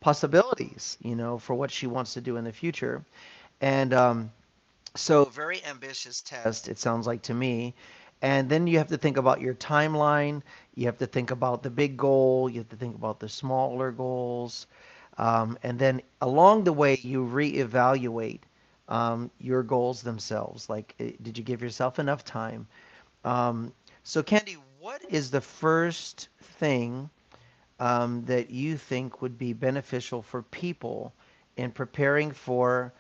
possibilities, for what she wants to do in the future. And so, very ambitious test, it sounds like to me. And then you have to think about your timeline. You have to think about the big goal. You have to think about the smaller goals. And then along the way, you reevaluate your goals themselves. Like, did you give yourself enough time? Um, so, Candy, what is the first thing that you think would be beneficial for people in preparing for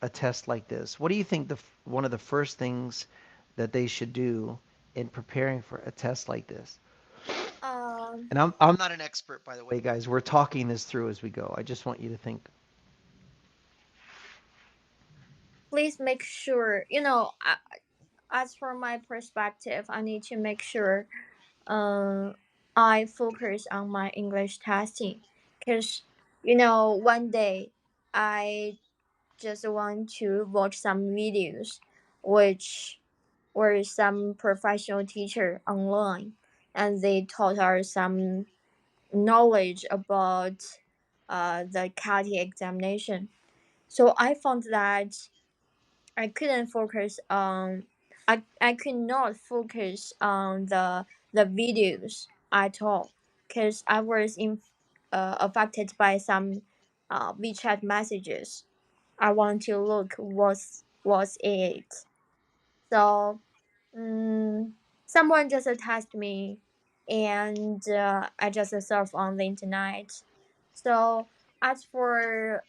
a test like this? What do you think one of the first things that they should do in preparing for a test like this? Um, And I'm not an expert, by the way, guys. We're talking this through as we go. I just want you to think. please make sure, as for my perspective, I need to make sure I focus on my English testing because, one day I just want to watch some videos which were some professional teacher online, and they taught us some knowledge about the CATI examination. So I found that I couldn't focus on I could not focus on the videos at all because I was affected by some WeChat messages. I want to look what's it. So um, someone just attacked me, and I just surf on the internet. So as for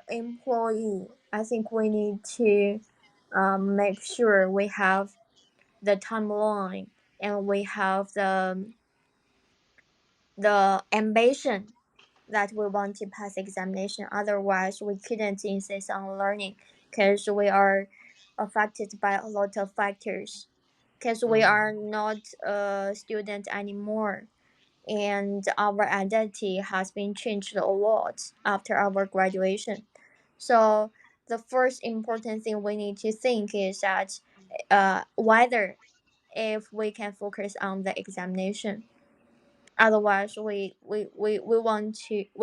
employee, I think we need to make sure we have the timeline and we have the ambition that we want to pass examination. Otherwise, we couldn't insist on learning because we are affected by a lot of factors. Because we Hmm. are not a student anymore, and our identity has been changed a lot after our graduation. So the first important thing we need to think is that whether if we can focus on the examination. Otherwise, we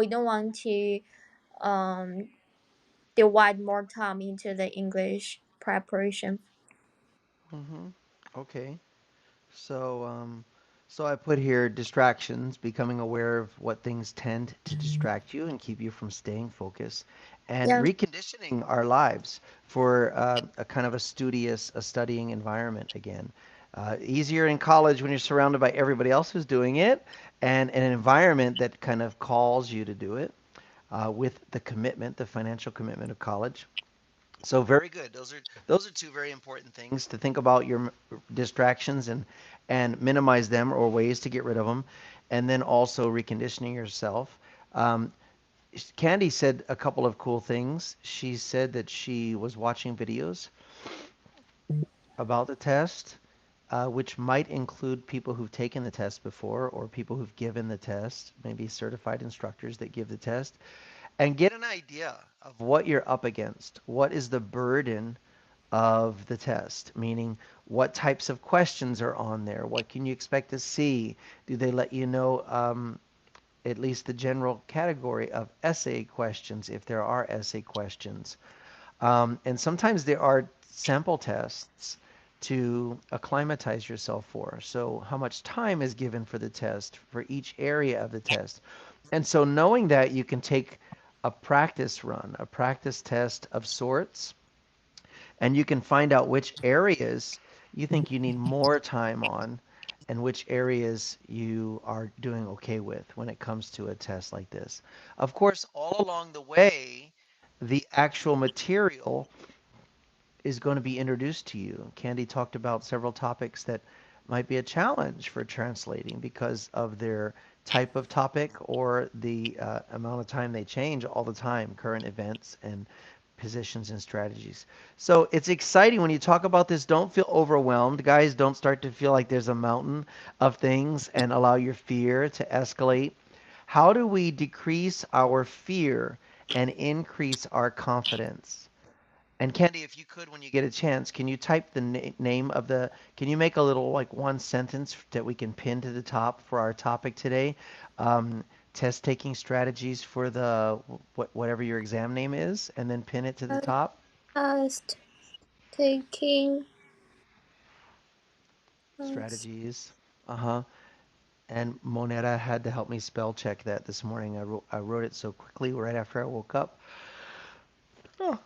don't want to um divide more time into the English preparation. Hmm. Okay. So, so I put here distractions, becoming aware of what things tend to distract you and keep you from staying focused, and Yeah. reconditioning our lives for a kind of a studying environment again. Easier in college when you're surrounded by everybody else who's doing it, and an environment that kind of calls you to do it with the commitment, the financial commitment of college. So very good. Those are two very important things to think about your distractions and minimize them or ways to get rid of them, and then also reconditioning yourself. Um, Candy said a couple of cool things. She said that she was watching videos about the test, which might include people who've taken the test before or people who've given the test, maybe certified instructors that give the test, and get an idea of what you're up against. What is the burden of the test, meaning what types of questions are on there? What can you expect to see? Do they let you know at least the general category of essay questions if there are essay questions? And sometimes there are sample tests to acclimatize yourself for. So, how much time is given for the test for each area of the test? And so, knowing that, you can take a practice run, a practice test of sorts, and you can find out which areas you think you need more time on and which areas you are doing okay with when it comes to a test like this. Of course, all along the way, the actual material is going to be introduced to you. Candy talked about several topics that might be a challenge for translating because of their type of topic or the amount of time they change all the time, current events and positions and strategies. So it's exciting when you talk about this. Don't feel overwhelmed, guys. Don't start to feel like there's a mountain of things and allow your fear to escalate. How do we decrease our fear and increase our confidence? And Candy, if you could, when you get a chance, can you type the name of the? Can you make a little like one sentence that we can pin to the top for our topic today? Um, test taking strategies for the whatever your exam name is, and then pin it to the top. Test taking us. Strategies. Uh-huh. And Moneta had to help me spell check that this morning. I wrote it so quickly right after I woke up. Oh,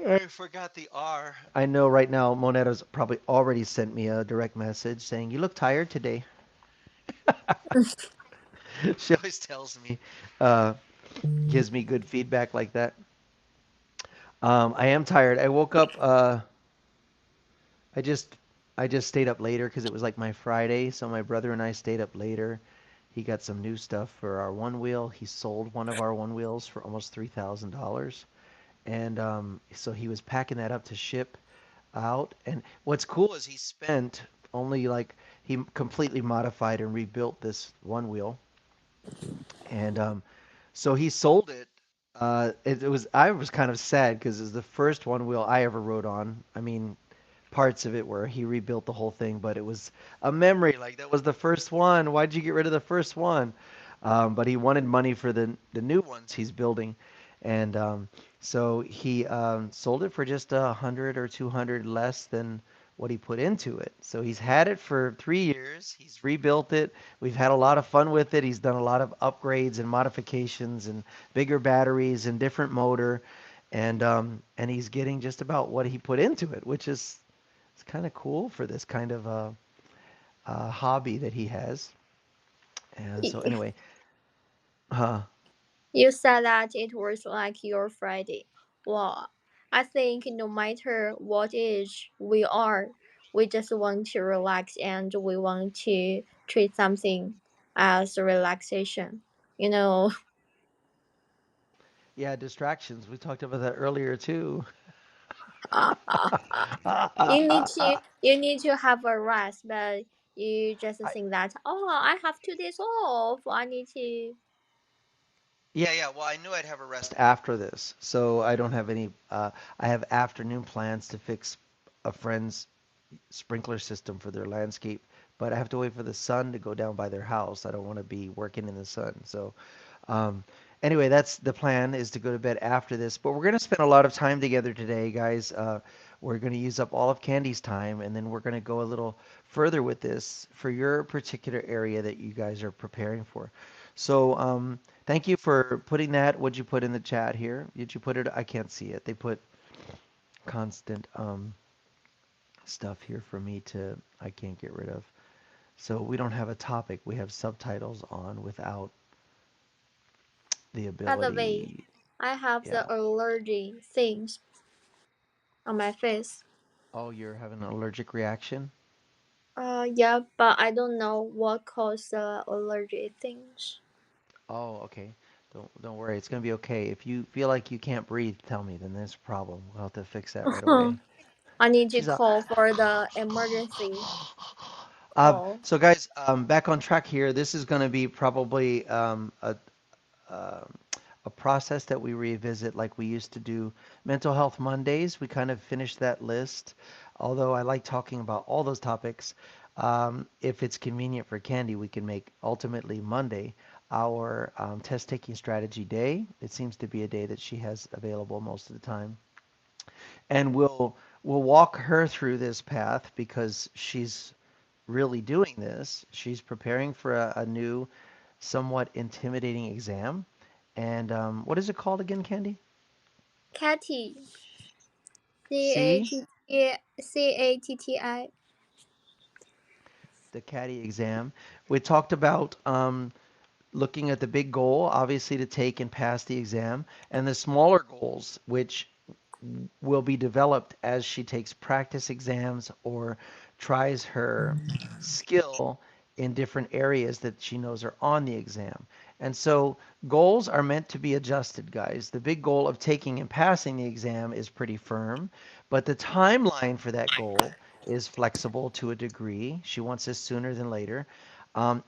I forgot the R. I know right now Moneta's probably already sent me a direct message saying, "You look tired today." She always tells me, uh, gives me good feedback like that. I am tired. I woke up. I just I just stayed up later because it was like my Friday. So my brother and I stayed up later. He got some new stuff for our one wheel. He sold one of our one wheels for almost $3,000, and so he was packing that up to ship out. And what's cool is he spent only like he completely modified and rebuilt this one wheel, and so he sold it. It was I was kind of sad because it was the first one wheel I ever rode on. I mean, parts of it where he rebuilt the whole thing, but it was a memory. Like that was the first one. Why'd you get rid of the first one? But he wanted money for the new ones he's building, and so he sold it for just 100 or 200 less than what he put into it. So he's had it for 3 years. He's rebuilt it. We've had a lot of fun with it. He's done a lot of upgrades and modifications and bigger batteries and different motor, and he's getting just about what he put into it, which is it's kind of cool for this kind of hobby that he has. And so anyway, uh, You said that it was like your Friday. Well, I think no matter what age we are, we just want to relax and we want to treat something as relaxation. You know, yeah, distractions. We talked about that earlier too. you need to have a rest, but you just I, think that I have 2 days off. I need to. yeah, yeah. Well, I knew I'd have a rest after this, so I don't have any. I have afternoon plans to fix a friend's sprinkler system for their landscape, but I have to wait for the sun to go down by their house. I don't want to be working in the sun. So, um, anyway, that's the plan is to go to bed after this. But we're going to spend a lot of time together today, guys. We're going to use up all of Candy's time, and then we're going to go a little further with this for your particular area that you guys are preparing for. So, thank you for putting that. What'd you put in the chat here? Did you put it? I can't see it. They put constant. Stuff here for me to I can't get rid of. So we don't have a topic. We have subtitles on without the By the way, ability. I have the Yeah. allergy things on my face. Oh, you're having an allergic reaction? Yeah, but I don't know what caused the allergy things. Oh, okay. Don't worry. It's gonna be okay. If you feel like you can't breathe, tell me. Then there's a problem. We'll have to fix that right away. I need to She's a. call for the emergency call. So guys, back on track here. This is going to be probably um, a process that we revisit like we used to do Mental Health Mondays. We kind of finished that list, although I like talking about all those topics. If it's convenient for Candy, we can make ultimately Monday our test taking strategy day. It seems to be a day that she has available most of the time. And we'll walk her through this path because she's really doing this. She's preparing for a new, somewhat intimidating exam. And what is it called again, Candy? Catty. C A C, T T CATTI. the CADDY exam. We talked about looking at the big goal, obviously, to take and pass the exam, and the smaller goals, which will be developed as she takes practice exams or tries her skill in different areas that she knows are on the exam. And so goals are meant to be adjusted, guys. The big goal of taking and passing the exam is pretty firm, but the timeline for that goal is flexible to a degree. She wants this sooner than later.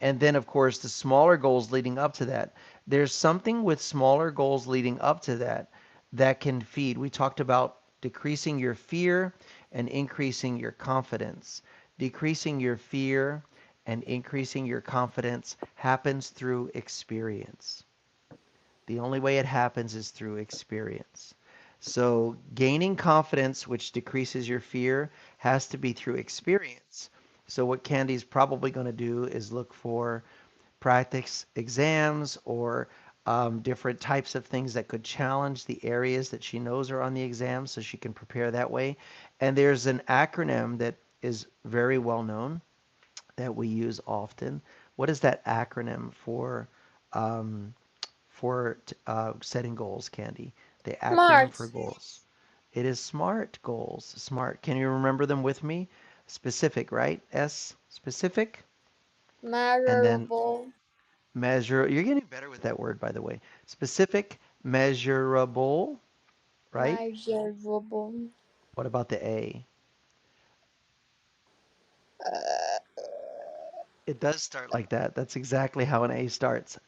And then, of course, the smaller goals leading up to that. There's something with smaller goals leading up to that that can feed. We talked about decreasing your fear and increasing your confidence. Decreasing your fear and increasing your confidence happens through experience. The only way it happens is through experience. So, gaining confidence, which decreases your fear, has to be through experience. So, what Candy's probably going to do is look for practice exams or different types of things that could challenge the areas that she knows are on the exam so she can prepare that way. And there's an acronym that is very well known that we use often. What is that acronym um, for setting goals, Candy? The acronym for Smart, goals. It is SMART goals. SMART. Can you remember them with me? Specific, right? S, specific. And then measurable, measure. You're getting better with that word, by the way. Specific, measurable, right? measurable. What about the A? It does start like that. That's exactly how an A starts.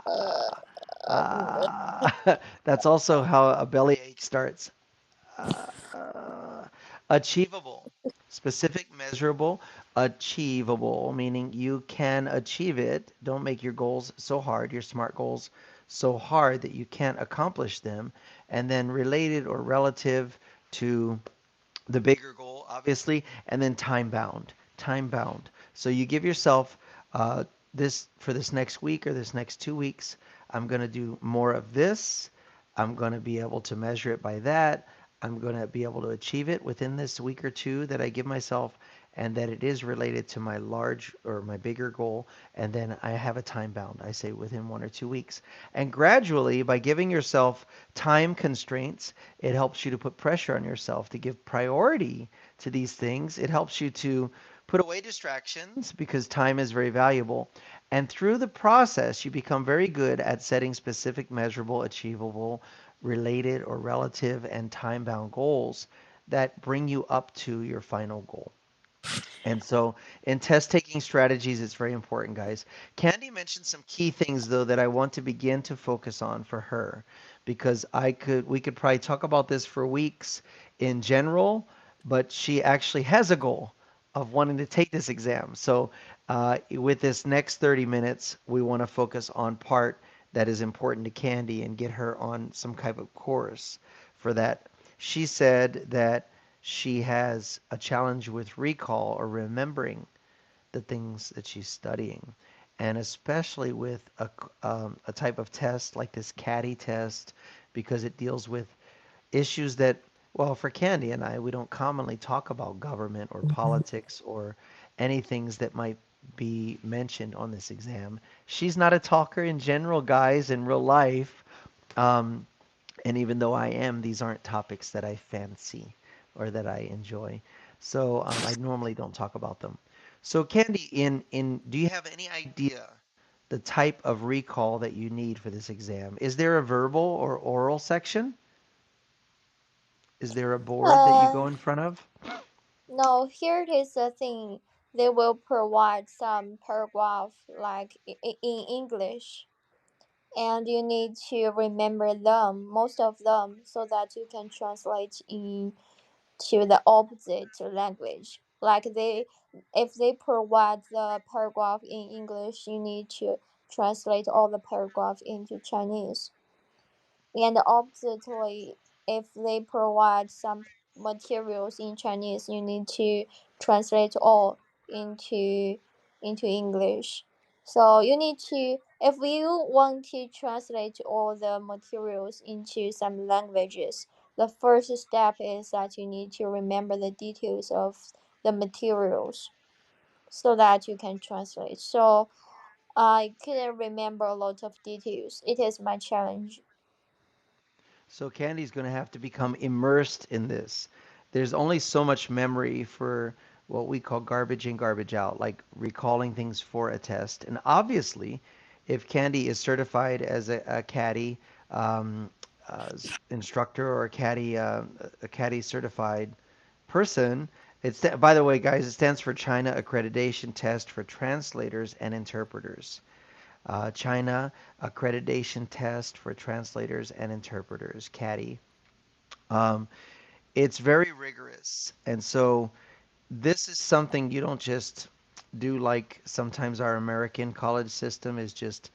Ah, ah. That's also how a bellyache starts. Uh, Achievable. Specific, measurable, achievable, meaning you can achieve it. Don't make your goals so hard, your SMART goals so hard that you can't accomplish them. And then related or relative to the bigger goal, obviously, and then time bound. Time bound. So you give yourself this for this next week or this next 2 weeks. I'm going to do more of this. I'm going to be able to measure it by that. I'm going to be able to achieve it within this week or two that I give myself, and that it is related to my large or my bigger goal. And then I have a time bound. I say within 1 or 2 weeks. And gradually, by giving yourself time constraints, it helps you to put pressure on yourself to give priority to these things. It helps you to put away distractions because time is very valuable. And through the process, you become very good at setting specific, measurable, achievable, related, or relative and time bound goals that bring you up to your final goal. And so in test taking strategies, it's very important, guys. Candy mentioned some key things though that I want to begin to focus on for her because we could probably talk about this for weeks in general, but she actually has a goal of wanting to take this exam. So with this next 30 minutes, we want to focus on part that is important to Candy and get her on some kind of course for that. She said that she has a challenge with recall or remembering the things that she's studying. And especially with a type of test like this CADDY test, because it deals with issues that, well, for Candy and I, we don't commonly talk about government or politics or any things that might be mentioned on this exam. She's not a talker in general, guys, in real life. Um, and even though I am, these aren't topics that I fancy or that I enjoy. So I normally don't talk about them. So Candy, in do you have any idea the type of recall that you need for this exam? Is there a verbal or oral section? Is there a board that you Uh, go in front of? no, here is the thing. They will provide some paragraph like in English, and you need to remember them, most of them, so that you can translate into the opposite language. Like if they provide the paragraph in English, you need to translate all the paragraph into Chinese. And oppositely, if they provide some materials in Chinese, you need to translate all into English. So you need to, if you want to translate all the materials into some languages, the first step is that you need to remember the details of the materials so that you can translate. So I couldn't remember a lot of details. It is my challenge. So Candy's going to have to become immersed in this. There's only so much memory for what we call garbage in, garbage out, like recalling things for a test. And obviously, if Candy is certified as a caddy instructor or a caddy certified person, by the way, guys, it stands for China Accreditation Test for Translators and Interpreters. China Accreditation Test for Translators and Interpreters, CADI. Um, it's very rigorous. And so this is something you don't just do like sometimes our American college system is just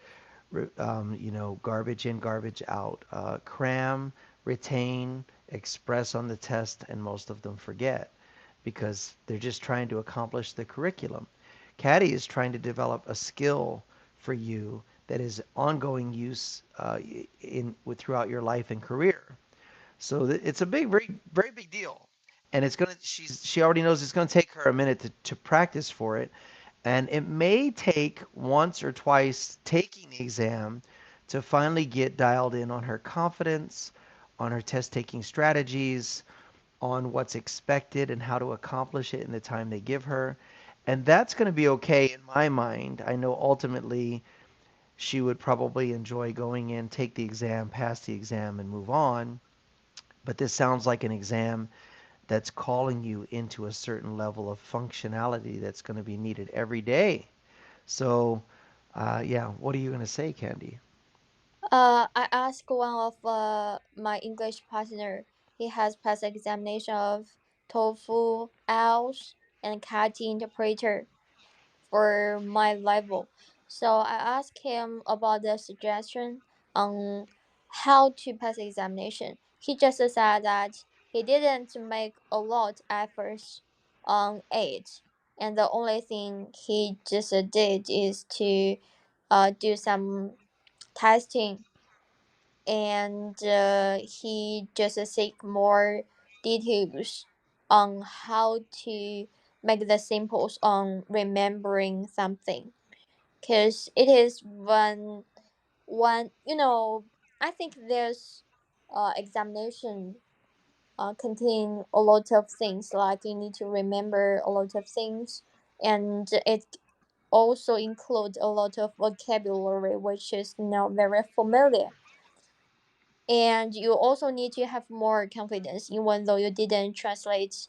garbage in, garbage out. Cram, retain, express on the test, and most of them forget because they're just trying to accomplish the curriculum. Caddy is trying to develop a skill for you that is ongoing use throughout your life and career. So it's a big, very, very big deal, and she already knows it's gonna take her a minute to practice for it, and it may take once or twice taking the exam to finally get dialed in on her confidence, on her test taking strategies, on what's expected and how to accomplish it in the time they give her. And that's going to be okay in my mind. I know ultimately she would probably enjoy going in, take the exam, pass the exam, and move on. But this sounds like an exam that's calling you into a certain level of functionality that's going to be needed every day. So, yeah, what are you going to say, Candy? I asked one of my English partner. He has passed examination of TOEFL, IELTS, and CAT interpreter for my level. So I asked him about the suggestion on how to pass examination. He just said that he didn't make a lot efforts on it, and the only thing he just did is to do some testing, and he just seek more details on how to make the simples on remembering something, because it is one I think there's examination contain a lot of things, like you need to remember a lot of things, and it also include a lot of vocabulary which is not very familiar, and you also need to have more confidence even though you didn't translate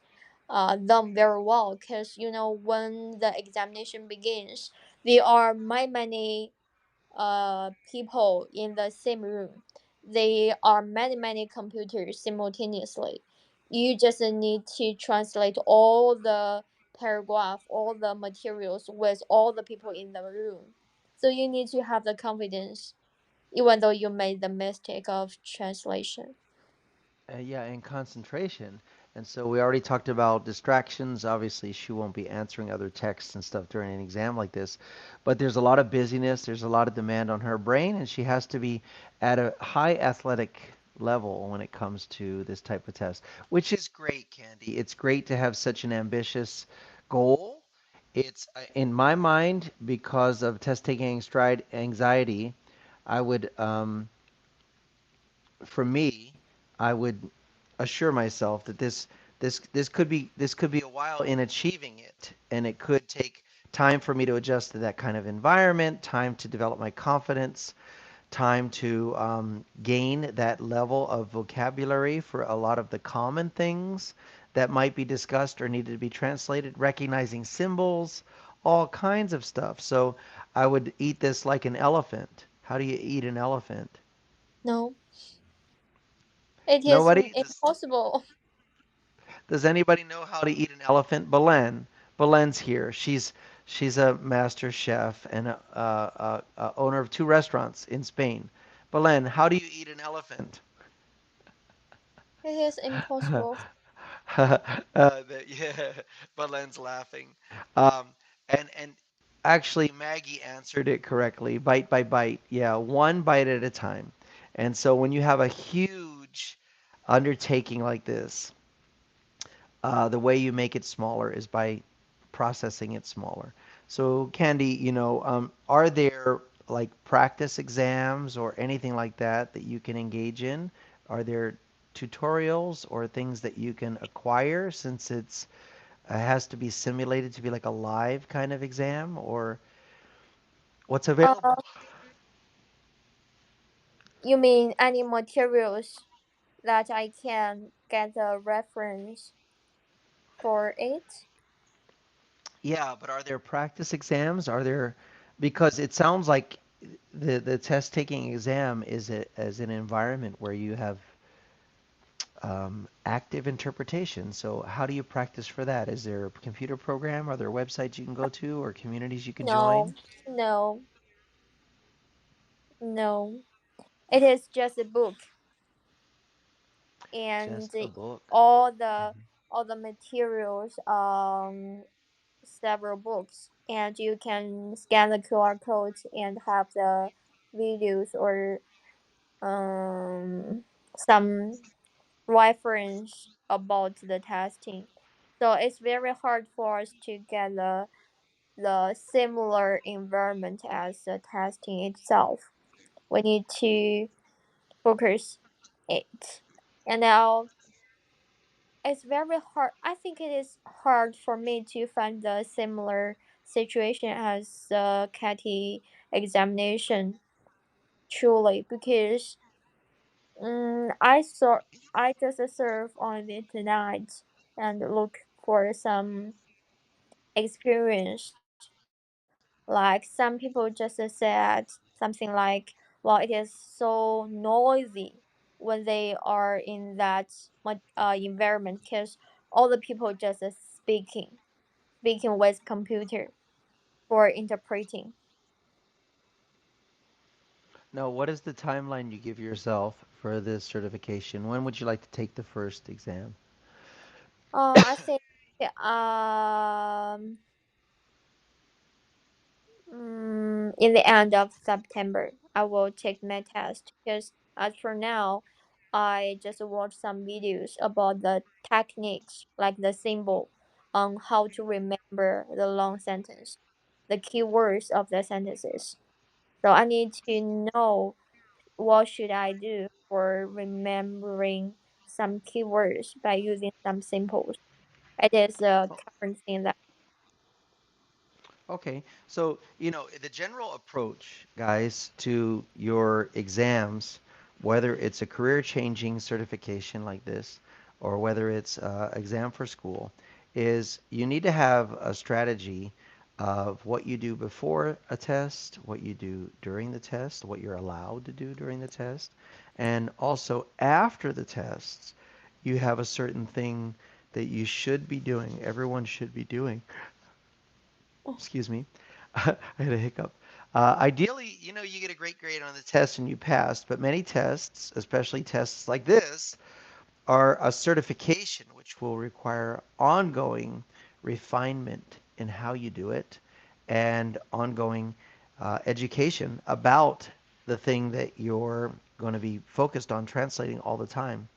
them very well, because when the examination begins there are many people in the same room. There are many computers simultaneously. You just need to translate all the paragraph, all the materials with all the people in the room. So you need to have the confidence even though you made the mistake of translation. Yeah, and concentration. And so we already talked about distractions. Obviously, she won't be answering other texts and stuff during an exam like this. But there's a lot of busyness, there's a lot of demand on her brain, and she has to be at a high athletic level when it comes to this type of test, which is great, Candy. It's great to have such an ambitious goal. It's in my mind because of test taking anxiety. I would for me, I would assure myself that this could be a while in achieving it, and it could take time for me to adjust to that kind of environment, time to develop my confidence, time to gain that level of vocabulary for a lot of the common things that might be discussed or needed to be translated, recognizing symbols, all kinds of stuff. So I would eat this like an elephant. How do you eat an elephant? No, it is Nobody? impossible. Does anybody know how to eat an elephant? Belen. Belen's here. She's a master chef and a owner of two restaurants in Spain. Belen, how do you eat an elephant? It is impossible. Yeah, Belen's laughing. Um, and actually, Maggie answered it correctly, bite by bite. Yeah, one bite at a time. And so when you have a huge undertaking like this, the way you make it smaller is by processing it smaller. So, Candy, are there like practice exams or anything like that that you can engage in? Are there tutorials or things that you can acquire since it has to be simulated to be like a live kind of exam, or what's Uh, available? you mean any materials that I can get a reference for it? Yeah, but are there practice exams? Are there, because it sounds like the test taking exam is an environment where you have active interpretation. So, how do you practice for that? Is there a computer program? Are there websites you can go to or communities you can join? No, no, no. It is just a book, and Just a book. all the Mhm. all the materials several books, and you can scan the QR codes and have the videos or some reference about the testing. So it's very hard for us to get the similar environment as the testing itself. We need to focus it. And now it's very hard. I think it is hard for me to find the similar situation as the CATI examination truly because I just surf on the internet and look for some experience. Like some people just said something like, "Well, it is so noisy when they are in that environment because all the people just speaking with computer for interpreting." Now, what is the timeline you give yourself for this certification? When would you like to take the first exam? I think in the end of September, I will take my test because as for now, I just watched some videos about the techniques like the symbol on how to remember the long sentence, the keywords of the sentences. So I need to know what should I do for remembering some keywords by using some symbols. It is a current thing that. Okay, so the general approach, guys, to your exams, whether it's a career-changing certification like this, or whether it's exam for school, is you need to have a strategy of what you do before a test, what you do during the test, what you're allowed to do during the test, and also after the tests, you have a certain thing that you should be doing, everyone should be doing. Excuse me. I had a hiccup. Ideally, you get a great grade on the test and you passed, but many tests, especially tests like this, are a certification which will require ongoing refinement in how you do it and ongoing education about the thing that you're going to be focused on translating all the time.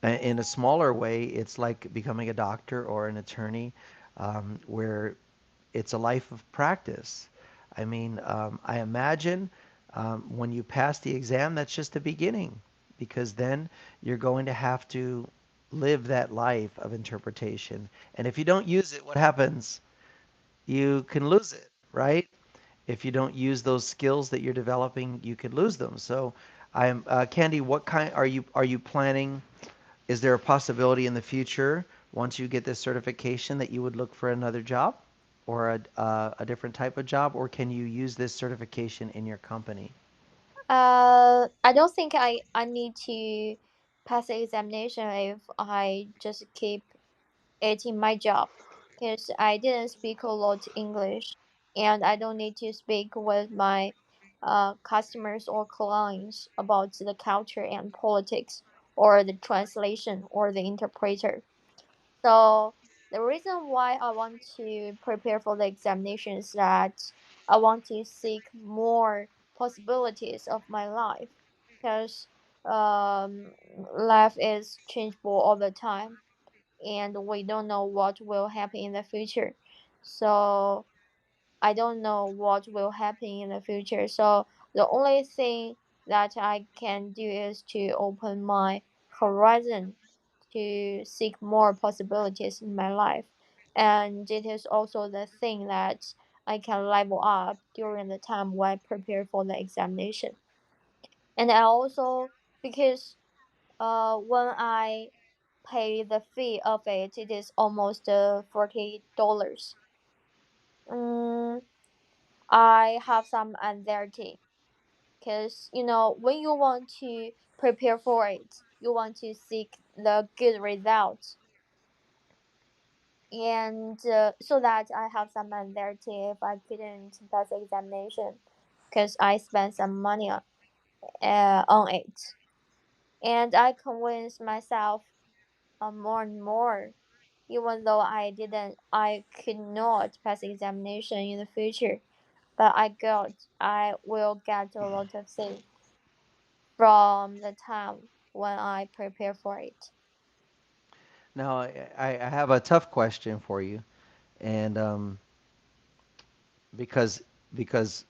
In a smaller way, it's like becoming a doctor or an attorney, where it's a life of practice. I mean, I imagine when you pass the exam, that's just the beginning, because then you're going to have to live that life of interpretation. And if you don't use it, what happens? You can lose it, right? If you don't use those skills that you're developing, you could lose them. So, Candy. What kind are you planning? Is there a possibility in the future, once you get this certification, that you would look for another job or a different type of job, or can you use this certification in your company? I don't think I need to pass the examination if I just keep it in my job because I didn't speak a lot English and I don't need to speak with my customers or clients about the culture and politics or the translation or the interpreter. So the reason why I want to prepare for the examination is that I want to seek more possibilities of my life because life is changeable all the time and we don't know what will happen in the future. So I don't know what will happen in the future. So the only thing that I can do is to open my horizon to seek more possibilities in my life. And it is also the thing that I can level up during the time when I prepare for the examination. And I also because when I pay the fee of it, it is almost $40. I have some anxiety because when you want to prepare for it, you want to seek the good results, and so that I have some money there too if I couldn't pass the examination, because I spent some money on it, and I convinced myself more and more, even though I could not pass the examination in the future, but I will get a lot of things from the time when I prepare for it. Now, I have a tough question for you, and because because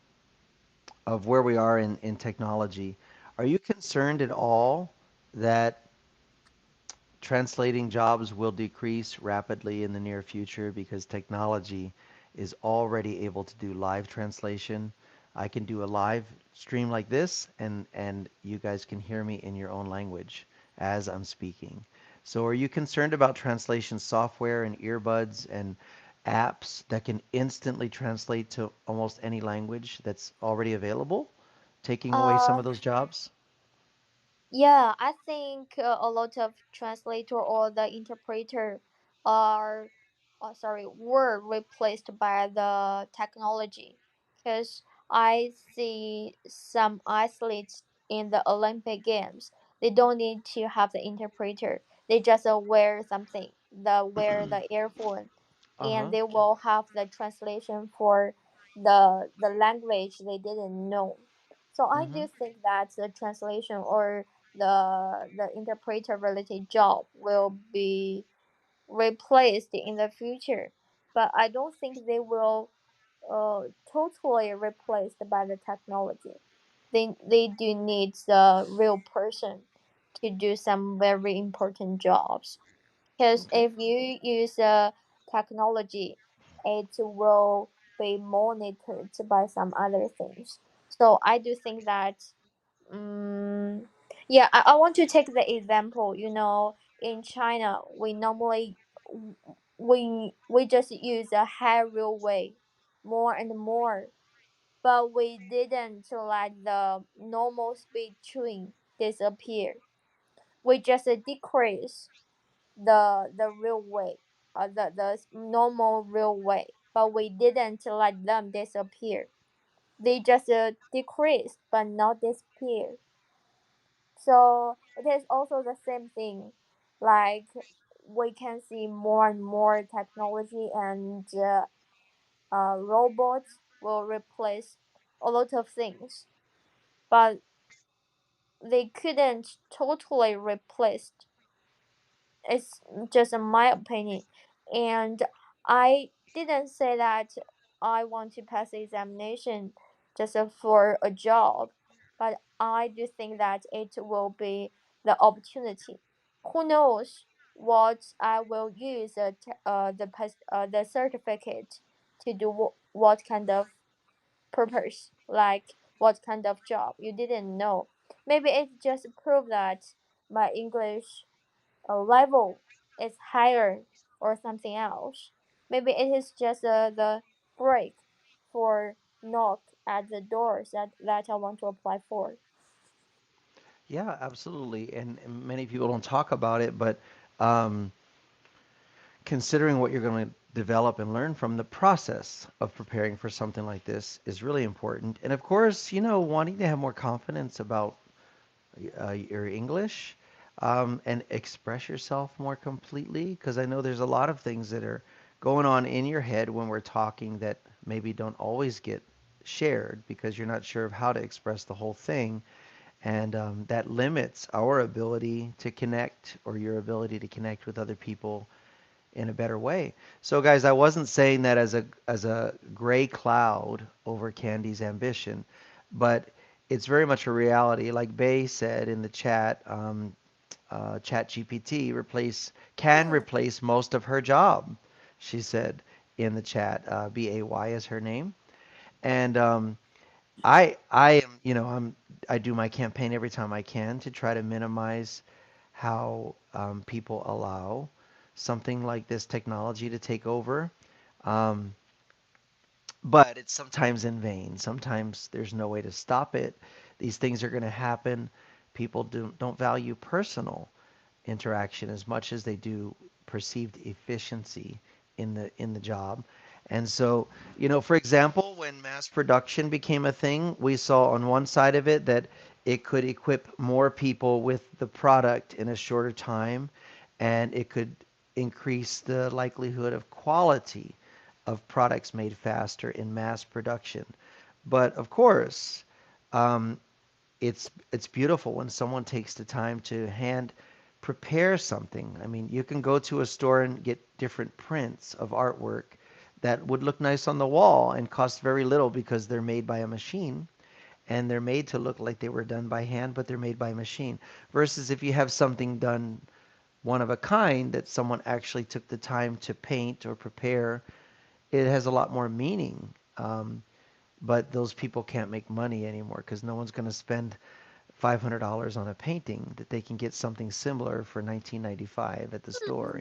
of where we are in technology, are you concerned at all that translating jobs will decrease rapidly in the near future because technology is already able to do live translation? I can do a live stream like this, and you guys can hear me in your own language as I'm speaking. So are you concerned about translation software and earbuds and apps that can instantly translate to almost any language that's already available, taking away some Uh, of those jobs? Yeah, I think a lot of translator or the interpreter are, were replaced by the technology. Because I see some athletes in the Olympic Games, they don't need to have the interpreter. They just wear something, wear the earphone, and Uh-huh. they will have the translation for the language they didn't know. So I Mm-hmm. do think that the translation or the interpreter related job will be replaced in the future, but I don't think they will totally replaced by the technology. They do need the real person to do some very important jobs, because Okay. if you use technology, it will be monitored by some other things. So I do think that, Mm, yeah, I want to take the example. In China, we normally we just use a high railway more and more, but we didn't let the normal speed train disappear. We just decrease the railway, the normal railway, but we didn't let them disappear. They just decreased, but not disappear. So it is also the same thing. Like, we can see more and more technology, and robots will replace a lot of things, but they couldn't totally replace. It's just my opinion, and I didn't say that I want to pass the examination just for a job, but I do think that it will be the opportunity. Who knows what I will use the certificate to do, what kind of purpose, like what kind of job you didn't know. Maybe it just prove that my English level is higher, or something else. Maybe it is just the break for knock at the doors that I want to apply for. Yeah, absolutely. And many people don't talk about it, but um, considering what you're going to develop and learn from the process of preparing for something like this is really important. And of course, wanting to have more confidence about your English and express yourself more completely, because I know there's a lot of things that are going on in your head when we're talking that maybe don't always get shared because you're not sure of how to express the whole thing. And that limits our ability to connect or your ability to connect with other people in a better way. So guys, I wasn't saying that as a gray cloud over Candy's ambition, but it's very much a reality. Like Bay said in the chat, Chat GPT can Hmm. replace most of her job. She said in the chat, BAY is her name, and I am, I do my campaign every time I can to try to minimize how people allow something like this technology to take over. Um, but it's sometimes in vain. Sometimes there's no way to stop it. these things are going to happen. People don't value personal interaction as much as they do perceived efficiency in the job. And so, for example, when mass production became a thing, we saw on one side of it that it could equip more people with the product in a shorter time, and it could increase the likelihood of quality of products made faster in mass production. But of course, um, it's beautiful when someone takes the time to hand prepare something. I mean, you can go to a store and get different prints of artwork that would look nice on the wall and cost very little because they're made by a machine and they're made to look like they were done by hand, but they're made by machine. Versus if you have something done one of a kind that someone actually took the time to paint or prepare, it has a lot more meaning. But those people can't make money anymore because no one's going to spend $500 on a painting that they can get something similar for 1995 at the store.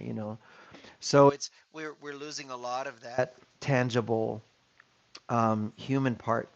So we're losing a lot of that tangible human part.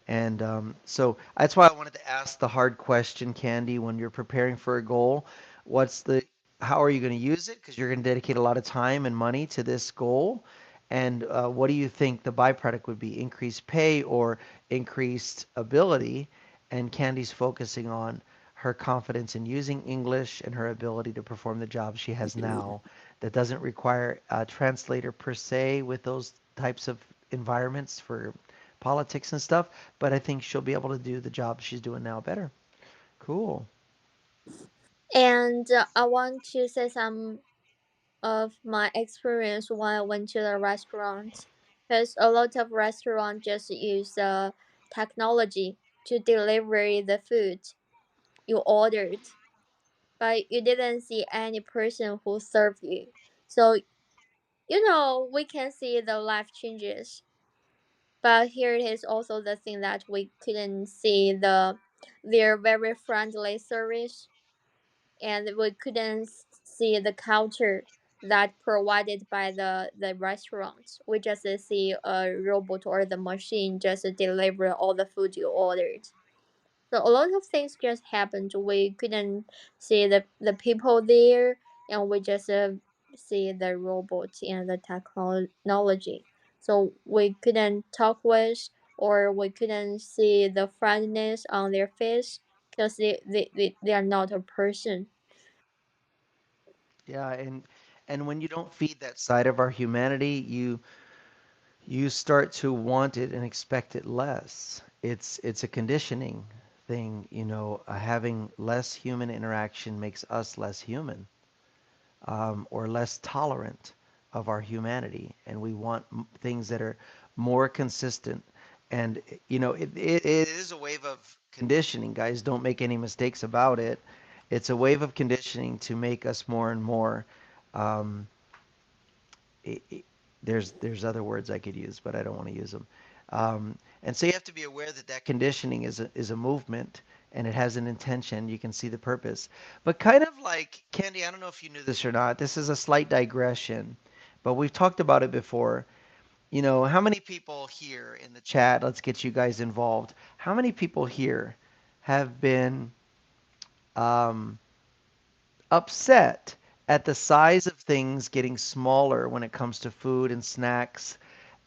And so that's why I wanted to ask the hard question, Candy, when you're preparing for a goal, what's the, how are you going to use it? Because you're going to dedicate a lot of time and money to this goal. And what do you think the byproduct would be? Increased pay or increased ability? And Candy's focusing on her confidence in using English and her ability to perform the job she has now that doesn't require a translator per se with those types of environments for politics and stuff, but I think she'll be able to do the job she's doing now better. Cool. And I want to say some of my experience when I went to the restaurant, because a lot of restaurants just use technology to deliver the food you ordered, but you didn't see any person who served you. So we can see the life changes, but here it is also the thing that we couldn't see their very friendly service, and we couldn't see the culture that provided by the restaurant. We just see a robot or the machine just deliver all the food you ordered. So a lot of things just happened. We couldn't see the people there, and we just see the robot and the technology. So we couldn't talk with, or we couldn't see the friendliness on their face because they are not a person. Yeah, and when you don't feed that side of our humanity, you start to want it and expect it less. It's a conditioning thing, having less human interaction makes us less human, or less tolerant of our humanity, and we want things that are more consistent. And it is a wave of conditioning, guys. Don't make any mistakes about it. It's a wave of conditioning to make us more and more. Um, it, there's other words I could use, but I don't want to use them. And so you have to be aware that that conditioning is a movement and it has an intention. You can see the purpose. But kind of like Candy, I don't know if you knew this or not. This is a slight digression, but we've talked about it before. How many people here in the chat? Let's get you guys involved. How many people here have been um, upset at the size of things getting smaller when it comes to food and snacks,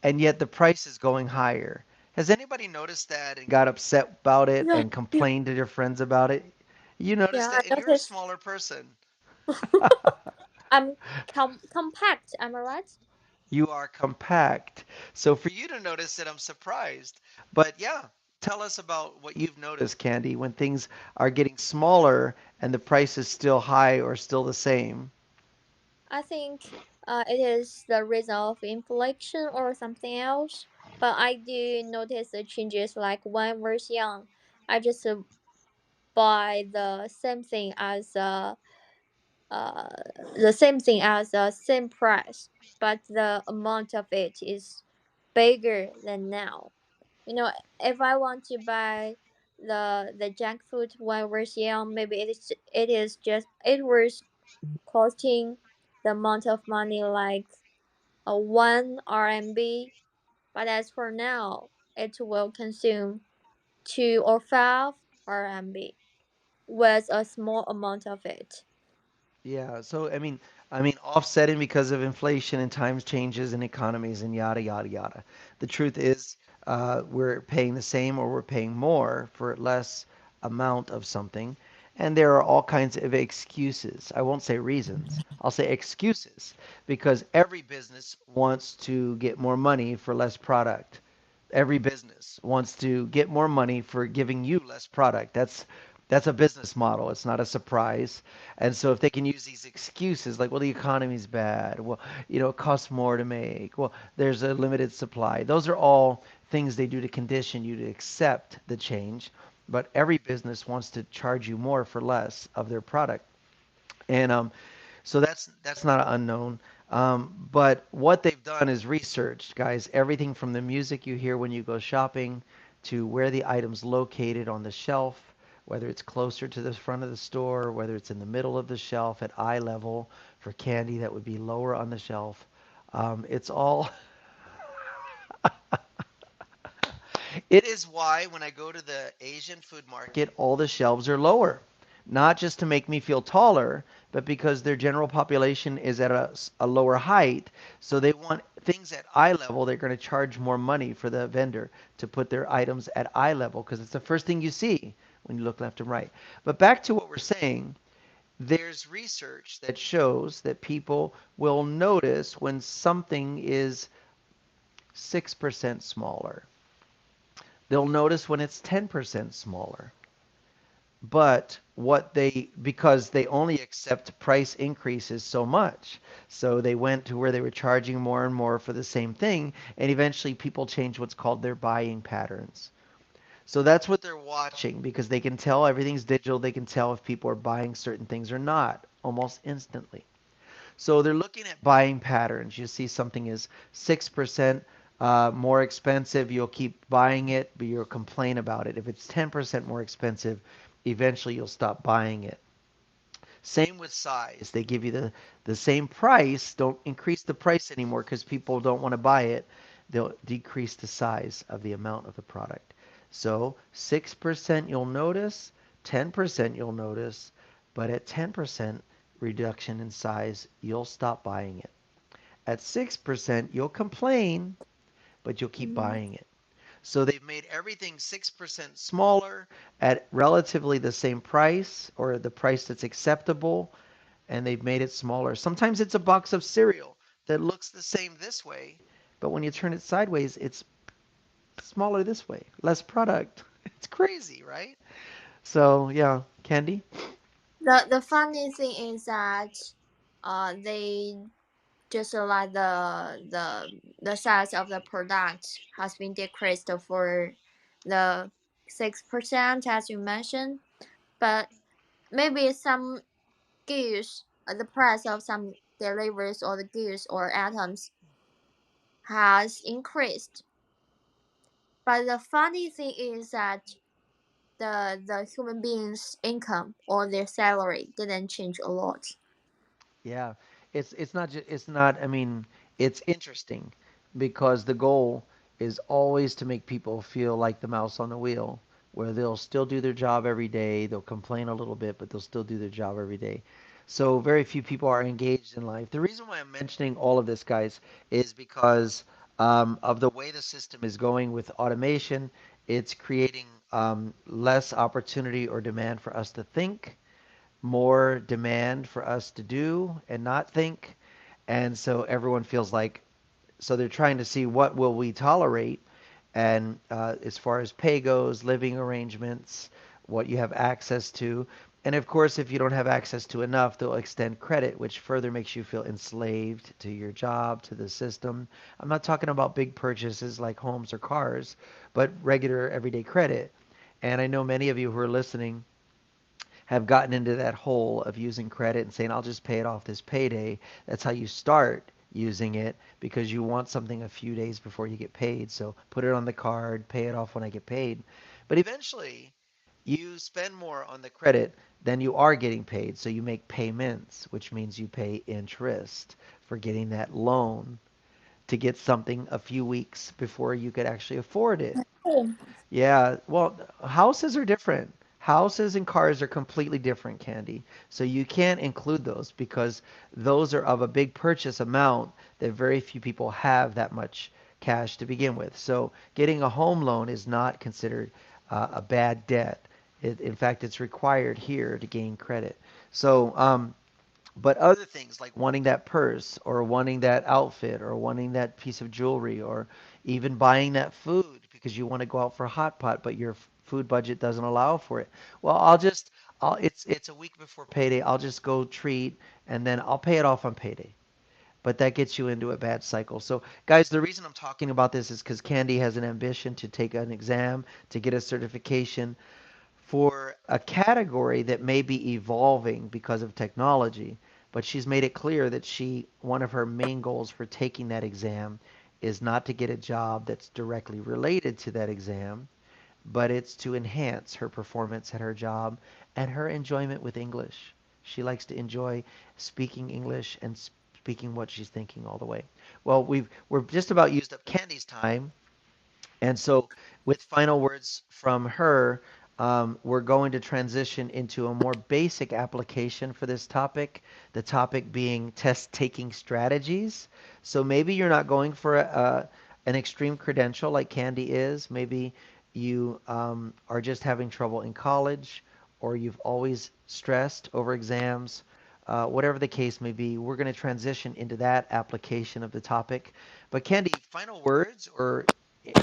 and yet the price is going higher? Has anybody noticed that and got upset about it Yeah, and yeah, complained to their friends about it? You noticed yeah. it, I and you're a noticed. smaller person. I'm compact. Am I right? You are compact. So for you to notice it, I'm surprised. But yeah, tell us about what you've noticed, Candy, when things are getting smaller and the price is still high or still the same. I think it is the result of inflation or something else. But I do notice the changes. Like when I was young, I just buy uh, the same thing as the same price, but the amount of it is bigger than now. If I want to buy the junk food when I was young, maybe it was costing the amount of money like a 1 RMB, but as for now, it will consume 2 or 5. RMB with a small amount of it. Yeah, so I mean, offsetting because of inflation and times changes and economies and yada yada yada. The truth is, we're paying the same or we're paying more for less amount of something, and there are all kinds of excuses. I won't say reasons. I'll say excuses because every business wants to get more money for less product. Every business wants to get more money for giving you less product. That's a business model. It's not a surprise. And so if they can use these excuses like, well, the economy's bad, well, it costs more to make, well, there's a limited supply. Those are all things they do to condition you to accept the change. But every business wants to charge you more for less of their product. And so that's not an unknown. But what they've done is researched, guys, everything from the music you hear when you go shopping to where the item's located on the shelf, whether it's closer to the front of the store, whether it's in the middle of the shelf at eye level for candy that would be lower on the shelf. It's all It is why when I go to the Asian food market, all the shelves are lower. Not just to make me feel taller, but because their general population is at a lower height. So they want things at eye level. They're going to charge more money for the vendor to put their items at eye level because it's the first thing you see when you look left and right. But back to what we're saying, there's research that shows that people will notice when something is 6% smaller. They'll notice when it's 10% smaller. But because they only accept price increases so much. So they went to where they were charging more and more for the same thing. And eventually people change what's called their buying patterns. So that's what they're watching because they can tell everything's digital. They can tell if people are buying certain things or not almost instantly. So they're looking at buying patterns. You see something is 6% more expensive, you'll keep buying it, but you'll complain about it. If it's 10% more expensive, eventually you'll stop buying it. Same with size. They give you the same price, don't increase the price anymore because people don't want to buy it. They'll decrease the size of the amount of the product. So 6% you'll notice, 10% you'll notice, but at 10% reduction in size, you'll stop buying it. At 6%, you'll complain, but you'll keep Mm-hmm. buying it. So they've made everything 6% smaller at relatively the same price or the price that's acceptable, and they've made it smaller. Sometimes it's a box of cereal that looks the same this way, but when you turn it sideways, it's smaller this way, less product. It's crazy, right? So, yeah, candy? The funny thing is that they just like the size of the product has been decreased for the 6% as you mentioned, but maybe some goods, the price of some deliveries or the goods or items has increased. But the funny thing is that the human beings' income or their salary didn't change a lot. Yeah, it's not just it's not. I mean, it's interesting because the goal is always to make people feel like the mouse on the wheel, where they'll still do their job every day. They'll complain a little bit, but they'll still do their job every day. So very few people are engaged in life. The reason why I'm mentioning all of this, guys, is because of the way the system is going with automation. It's creating less opportunity or demand for us to think, more demand for us to do and not think. And so everyone feels like, so they're trying to see what will we tolerate. And as far as pay goes, living arrangements, what you have access to. And of course, if you don't have access to enough, they'll extend credit, which further makes you feel enslaved to your job, to the system. I'm not talking about big purchases like homes or cars, but regular everyday credit. And I know many of you who are listening have gotten into that hole of using credit and saying, I'll just pay it off this payday. That's how you start using it because you want something a few days before you get paid. So put it on the card, pay it off when I get paid. But eventually, you spend more on the credit than you are getting paid. So you make payments, which means you pay interest for getting that loan to get something a few weeks before you could actually afford it. Oh. Yeah, well, houses are different. Houses and cars are completely different, Candy. So you can't include those because those are of a big purchase amount that very few people have that much cash to begin with. So getting a home loan is not considered a bad debt. In fact, it's required here to gain credit. So, but other things like wanting that purse or wanting that outfit or wanting that piece of jewelry or even buying that food because you want to go out for a hot pot, but your food budget doesn't allow for it. Well, it's a week before payday. I'll just go treat and then I'll pay it off on payday. But that gets you into a bad cycle. So, guys, the reason I'm talking about this is because Candy has an ambition to take an exam, to get a certification for a category that may be evolving because of technology, but she's made it clear that one of her main goals for taking that exam is not to get a job that's directly related to that exam, but it's to enhance her performance at her job and her enjoyment with English. She likes to enjoy speaking English and speaking what she's thinking all the way. Well, we're just about used up Candy's time. And so, with final words from her, we're going to transition into a more basic application for this topic, the topic being test taking strategies. So, maybe you're not going for an extreme credential like Candy is. Maybe you are just having trouble in college, or you've always stressed over exams. Whatever the case may be, we're going to transition into that application of the topic. But Candy, final words or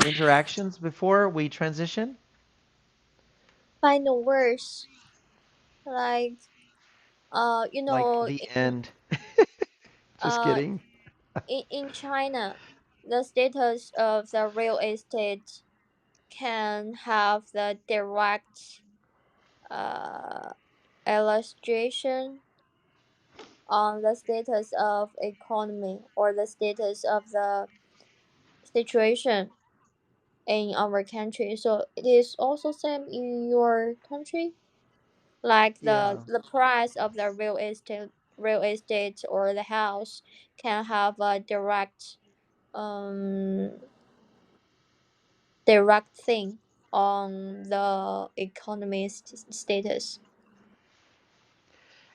interactions before we transition? Final words like you Like know, the end. Just uh kidding. in China, the status of the real estate can have the direct uh illustration on the status of economy or the status of the situation in our country. So it is also same in your country, like Yeah. the price of the real estate or the house can have a um direct thing on the economy status.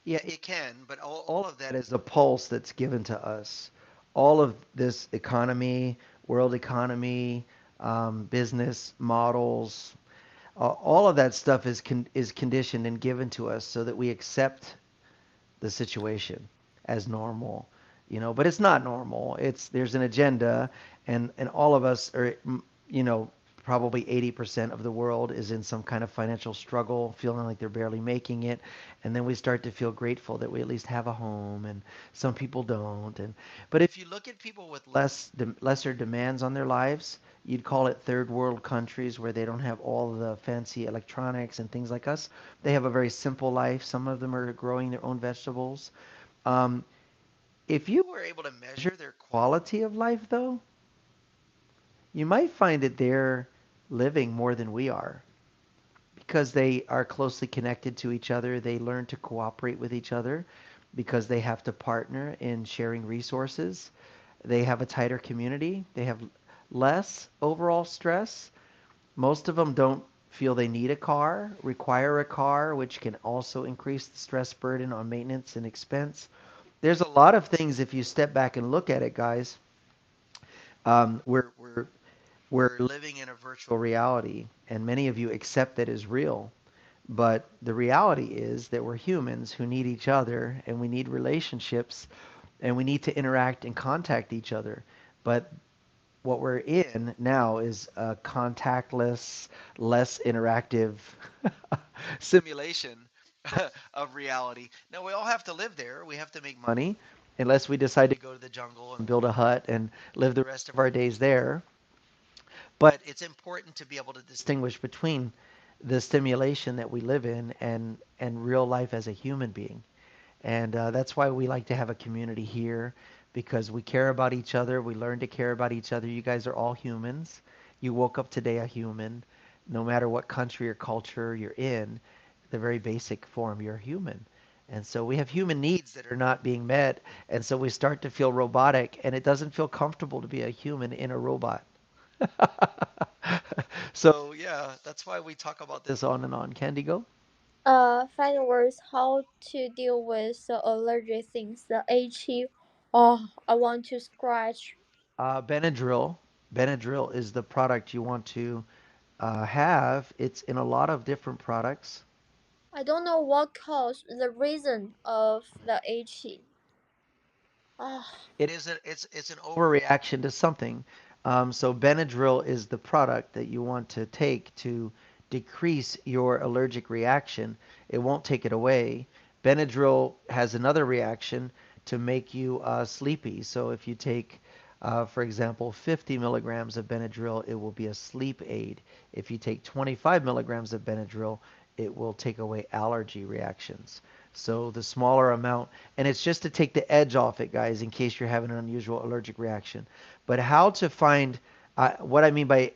Yeah, it can, but all of that is a pulse that's given to us. All of this economy, world economy, business models, all of that stuff is conditioned and given to us so that we accept the situation as normal, but it's not normal. There's an agenda, and all of us are, you know, probably 80% of the world is in some kind of financial struggle, feeling like they're barely making it, and then we start to feel grateful that we at least have a home, and some people don't. And but if you look at people with lesser demands on their lives, you'd call it third world countries where they don't have all the fancy electronics and things like us. They have a very simple life. Some of them are growing their own vegetables. Um, if you were able to measure their quality of life, though, you might find that they're living more than we are because they are closely connected to each other. They learn to cooperate with each other because they have to partner in sharing resources. They have a tighter community. They have less overall stress. Most of them don't feel they need a car, require a car, which can also increase the stress burden on maintenance and expense. There's a lot of things if you step back and look at it, guys. Um, we're, we're, we're living in a virtual reality, and many of you accept that as real. But the reality is that we're humans who need each other, and we need relationships, and we need to interact and contact each other. But what we're in now is a contactless, less interactive simulation of reality. Now, we all have to live there. We have to make money, unless we decide to go to the jungle and build a hut and live the rest of our days there. But it's important to be able to distinguish between the simulation that we live in and real life as a human being. And that's why we like to have a community here because we care about each other. We learn to care about each other. You guys are all humans. You woke up today a human. No matter what country or culture you're in, the very basic form, you're human. And so we have human needs that are not being met. And so we start to feel robotic, and it doesn't feel comfortable to be a human in a robot. So, yeah, that's why we talk about this on and on. Candy, go? Final words how to deal with the allergic things, the itchy. Oh, I want to scratch. Benadryl. Benadryl is the product you want to have. It's in a lot of different products. I don't know what caused the reason of the itchy. Ah, It's an overreaction to something. So Benadryl is the product that you want to take to decrease your allergic reaction. It won't take it away. Benadryl has another reaction to make you sleepy. So if you take, for example, 50 milligrams of Benadryl, it will be a sleep aid. If you take 25 milligrams of Benadryl, it will take away allergy reactions. So the smaller amount, and it's just to take the edge off it, guys, in case you're having an unusual allergic reaction. But how to find what I mean by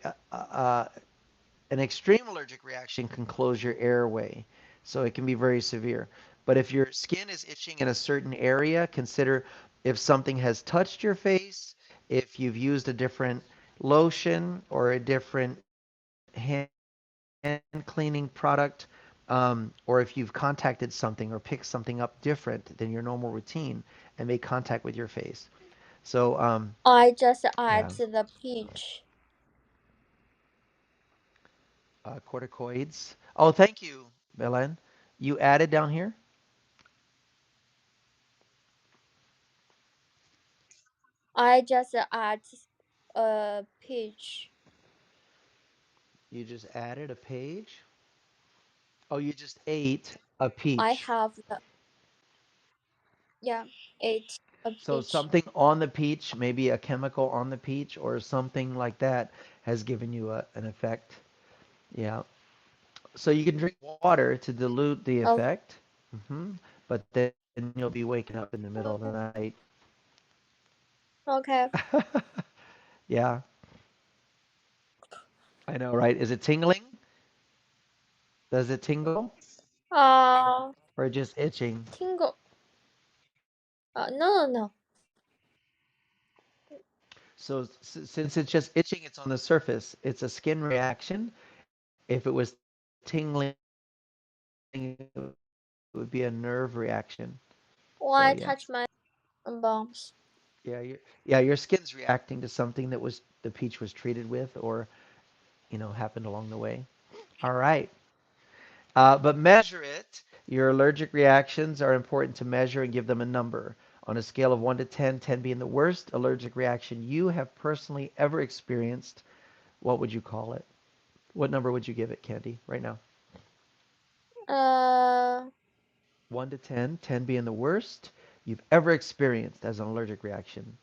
an extreme allergic reaction can close your airway, so it can be very severe. But if your skin is itching in a certain area, consider if something has touched your face, if you've used a different lotion or a different hand cleaning product, or if you've contacted something or picked something up different than your normal routine and made contact with your face. So, I just yeah, add the peach. corticoids. Oh, thank you, Belen. You added down here? I just add peach. You just added a page? Oh, you just ate a I peach. have the yeah, ate a So peach. something on the peach, maybe a chemical on the peach or something like that has given you an effect. Yeah. So you can drink water to dilute the Oh, effect. But then you'll be waking up in the middle of the night. okay. Yeah, I know, right? Is it tingling? Does it tingle Uh, or just itching? tingle. No, no, no. So since it's just itching, it's on the surface. It's a skin reaction. If it was tingling, it would be a nerve reaction. So yeah. Why I touch my bombs? Yeah, your skin's reacting to something that was the peach was treated with or, happened along the way. All right. But measure it. Your allergic reactions are important to measure and give them a number. On a scale of 1 to 10, 10 being the worst allergic reaction you have personally ever experienced, what would you call it? What number would you give it, Candy, right now? Uh, 1 to 10, 10 being the worst you've ever experienced as an allergic reaction,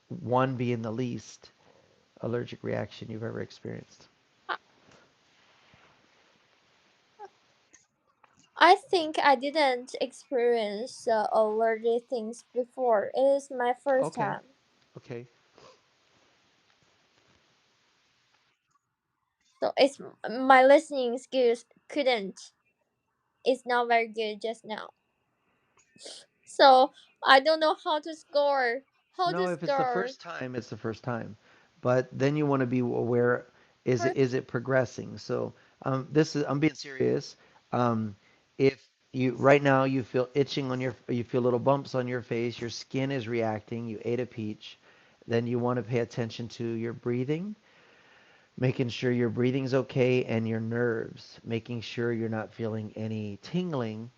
1 being the least allergic reaction you've ever experienced. I I think I didn't experience allergic things before. It is my first Okay, time, okay. so it's my listening skills couldn't. It's not very good just now. So I don't know how to score. How No, to if it's the score? first time, it's the first time. But then you want to be aware, First, is it progressing? So this is I'm being serious. Um, if you right now you feel itching on you feel little bumps on your face, your skin is reacting, you ate a peach, then you want to pay attention to your breathing, making sure your breathing's okay and your nerves, making sure you're not feeling any tingling.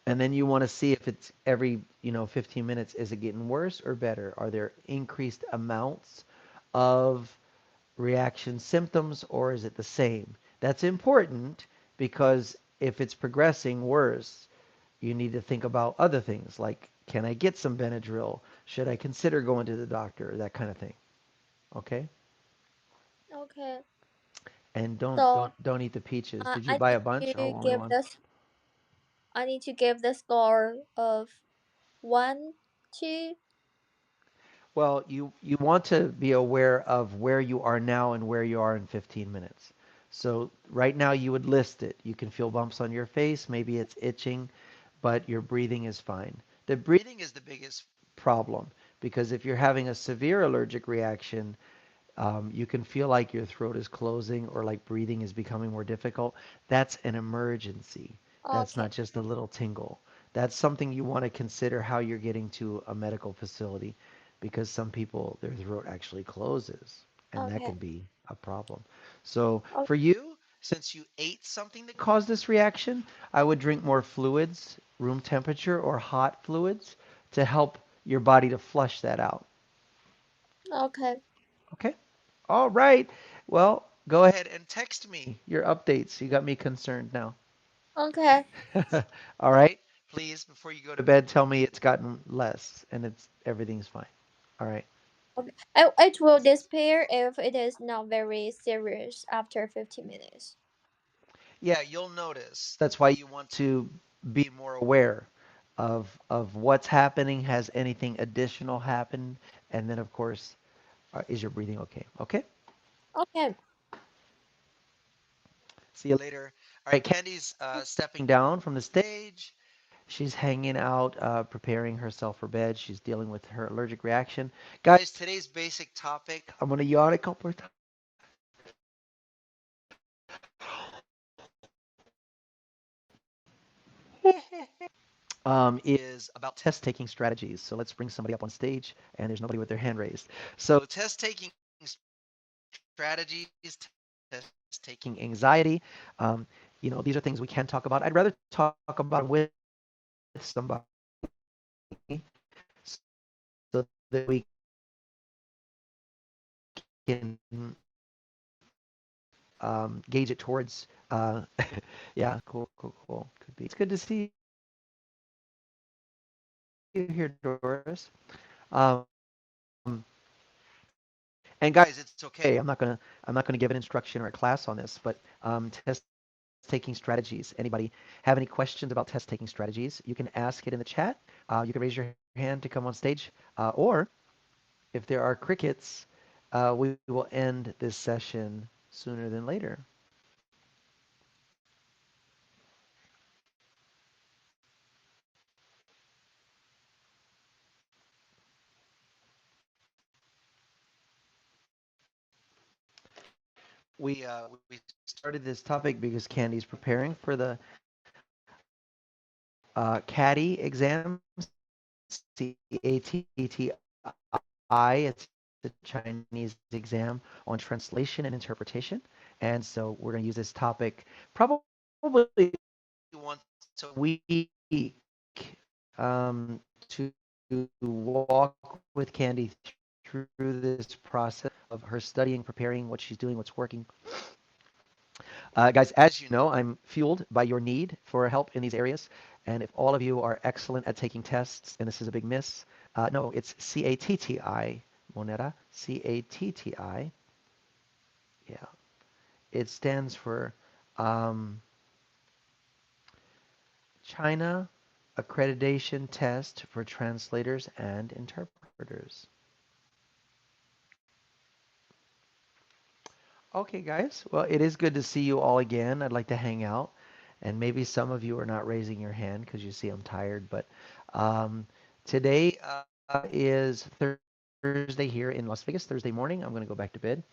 And then you want to see if it's every, 15 minutes, is it getting worse or better? Are there increased amounts of reaction symptoms or is it the same? That's important because if it's progressing worse, you need to think about other things like can I get some Benadryl? Should I consider going to the doctor? That kind of thing. Okay? okay. And don't So don't don't eat the peaches. Did you I buy need a bunch or to only give one? this. I need to give the score of 1, 2. Well, you want to be aware of where you are now and where you are in 15 minutes. So right now you would list it. You can feel bumps on your face, maybe it's itching, but your breathing is fine. The breathing is the biggest problem because if you're having a severe allergic reaction, You can feel like your throat is closing or like breathing is becoming more difficult. That's an emergency. That's Okay. not just a little tingle. That's something you want to consider how you're getting to a medical facility because some people, their throat actually closes and that Okay. can be a problem. So Oh, for you, since you ate something that caused this reaction, I would drink more fluids, room temperature or hot fluids to help your body to flush that out. okay. Okay? All right. Well, go ahead and text me your updates. You got me concerned now. Okay. All right. Please, before you go to bed, tell me it's gotten less and it's everything's fine. All right. Okay. It will disappear if it is not very serious after 15 minutes. Yeah, you'll notice. That's why you want to be more aware of what's happening. Has anything additional happened? And then, of course, is your breathing okay? Okay. Okay. See you later. All right. Candy's stepping down from the stage. She's hanging out, preparing herself for bed. She's dealing with her allergic reaction. Guys, today's basic topic, I'm going to yawn a couple of times, is about test taking strategies. So let's bring somebody up on stage, and there's nobody with their hand raised. So, test taking strategies, test taking anxiety. Um, these are things we can talk about. I'd rather talk about them with somebody so that we can gauge it towards. Yeah, cool. Could be. It's good to see you here, Doris. Um, and guys, it's okay. I'm not gonna give an instruction or a class on this, but test taking strategies. Anybody have any questions about test taking strategies? You can ask it in the chat. You can raise your hand to come on stage, or if there are crickets, we will end this session sooner than later. We started this topic because Candy's preparing for the CATI exam, CATTI. It's a Chinese exam on translation and interpretation. And so we're going to use this topic probably once a week to walk with Candy through this process of her studying, preparing, what she's doing, what's working. Guys, as you know, I'm fueled by your need for help in these areas. And if all of you are excellent at taking tests, and this is a big miss, no, it's CATTI, Moneta, CATTI. Yeah, it stands for um, China Accreditation Test for Translators and Interpreters. Okay, guys. Well, it is good to see you all again. I'd like to hang out. And maybe some of you are not raising your hand because you see I'm tired. But um, today is Thursday here in Las Vegas. Thursday morning, I'm going to go back to bed.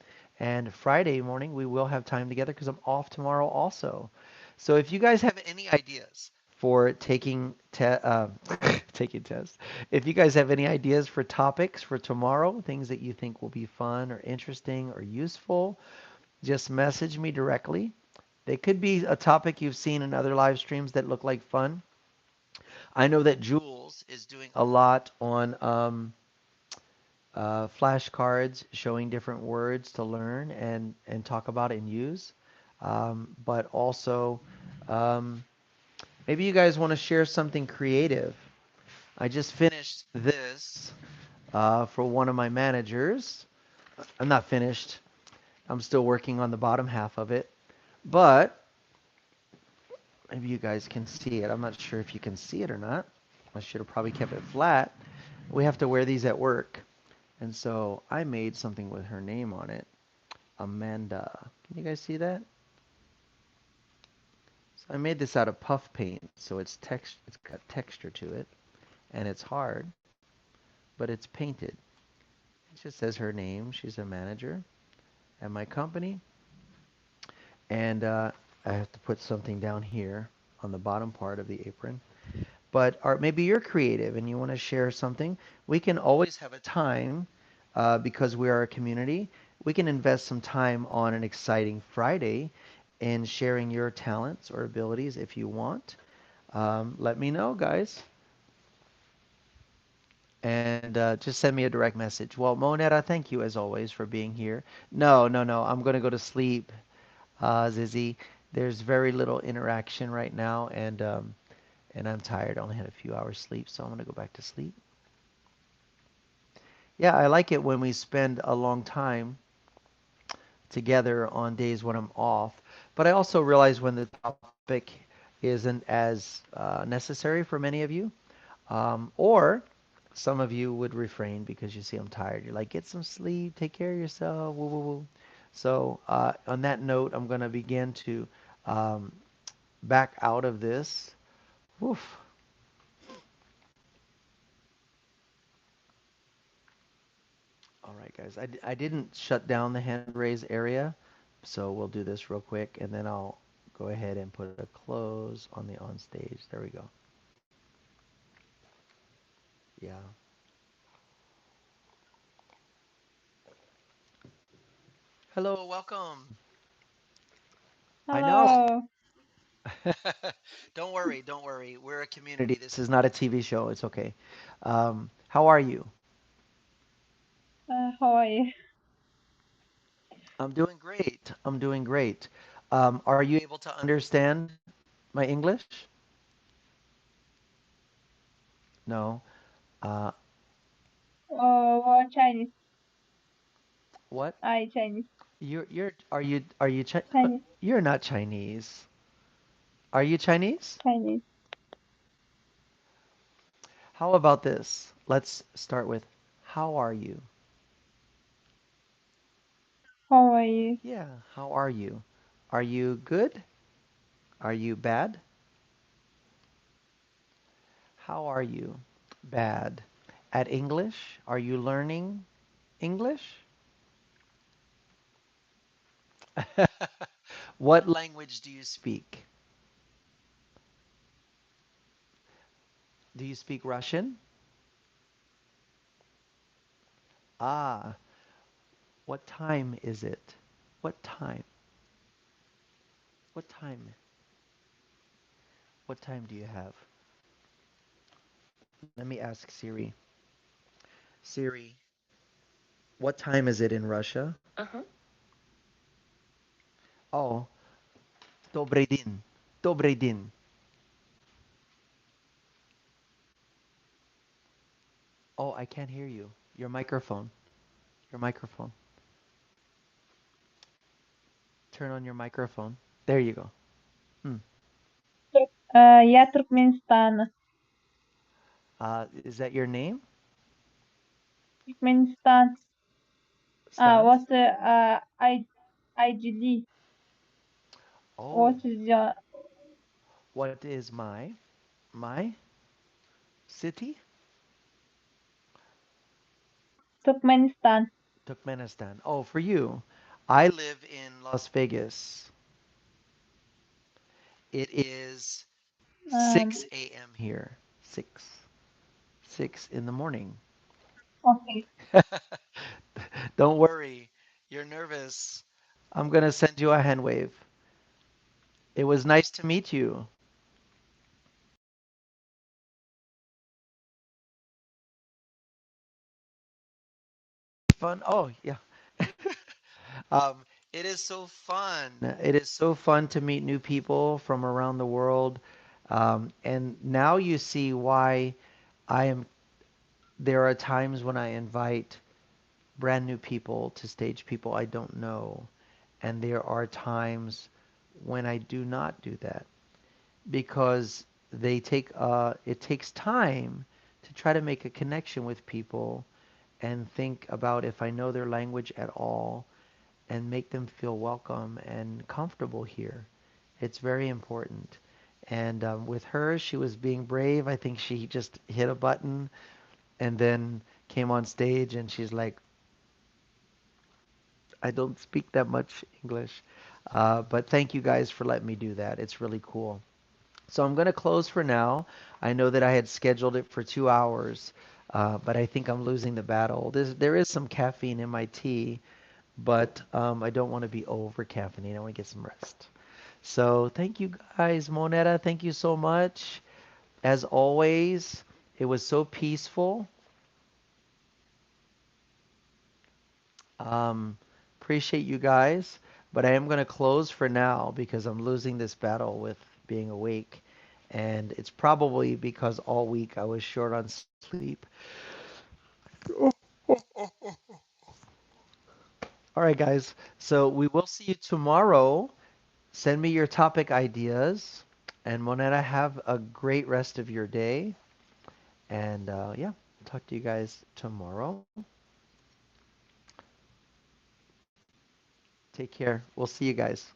And Friday morning, we will have time together because I'm off tomorrow also. So if you guys have any ideas for taking tests, if you guys have any ideas for topics for tomorrow, things that you think will be fun or interesting or useful, just message me directly. They could be a topic you've seen in other live streams that look like fun. I know that Jules is doing a lot on flashcards showing different words to learn and talk about and use. But also, um, maybe you guys want to share something creative. I just finished this for one of my managers. I'm not finished. I'm still working on the bottom half of it. But maybe you guys can see it. I'm not sure if you can see it or not. I should have probably kept it flat. We have to wear these at work. And so I made something with her name on it. Amanda. Can you guys see that? So I made this out of puff paint, so it's got texture to it, and it's hard, but it's painted. just says her name. She's a manager at my company. And I have to put something down here on the bottom part of the apron. But maybe you're creative and you want to share something. We can always have a time because we are a community. We can invest some time on an exciting Friday in sharing your talents or abilities if you want. Let me know, guys. And just send me a direct message. Well, Moneta, thank you as always for being here. No, no, no. I'm going to go to sleep, Zizzy. There's very little interaction right now, and I'm tired. I only had a few hours sleep, so I'm going to go back to sleep. Yeah, I like it when we spend a long time together on days when I'm off. But I also realize when the topic isn't as necessary for many of you, or some of you would refrain because you see I'm tired. You're like, get some sleep, take care of yourself, woo woo woo. So on that note, I'm going to begin to um, back out of this. Woof. All right, guys. I didn't shut down the hand raise area, so we'll do this real quick, and then I'll go ahead and put a close on the on stage. There we go. Yeah. Hello, welcome. I know. Hello. Don't worry, don't worry. We're a community. This is not a TV show. It's okay. How are you? How are you? I'm doing great. I'm doing great. Are you able to understand my English? No. Uh, What Chinese? what? I Chinese. Are you Chinese. you're not Chinese. Are you Chinese? Chinese. How about this? Let's start with how are you? How are you? Yeah, how are you? Are you good? Are you bad? How are you? Bad. At English, are you learning English? What language do you speak? Do you speak Russian? Ah, what time is it? What time? What time? What time do you have? Let me ask Siri. Siri, what time is it in Russia? Uh-huh. Oh, добрый день. Добрый день. Oh, I can't hear you. Your microphone. Your microphone. Turn on your microphone. There you go. Hmm. Я Turkmenistan. Is that your name? Turkmenistan. Stan? What IGD? Oh, What is your what is my city? Turkmenistan? Turkmenistan. Oh, for you. I live in Las Vegas. It is Um, 6 a.m. here. 6. 6 in the morning. okay. Don't worry. You're nervous. I'm going to send you a hand wave. It was nice to meet you. Fun. Oh, yeah. It is so fun. It is so fun to meet new people from around the world. And now you see why I am. There are times when I invite brand new people to stage, people I don't know. And there are times when I do not do that because it takes time to try to make a connection with people and think about if I know their language at all and make them feel welcome and comfortable here. It's very important. And with her, she was being brave. I think she just hit a button and then came on stage and she's like, I don't speak that much English. But thank you guys for letting me do that. It's really cool. So I'm going to close for now. I know that I had scheduled it for 2 hours, but I think I'm losing the battle. There is some caffeine in my tea, but I don't want to be over caffeinated. I want to get some rest. So thank you guys. Moneta, thank you so much. As always, it was so peaceful. Um, appreciate you guys, but I am going to close for now because I'm losing this battle with being awake. And it's probably because all week I was short on sleep. All right, guys. So we will see you tomorrow. Send me your topic ideas. And Moneta, have a great rest of your day. And yeah, talk to you guys tomorrow. Take care. We'll see you guys.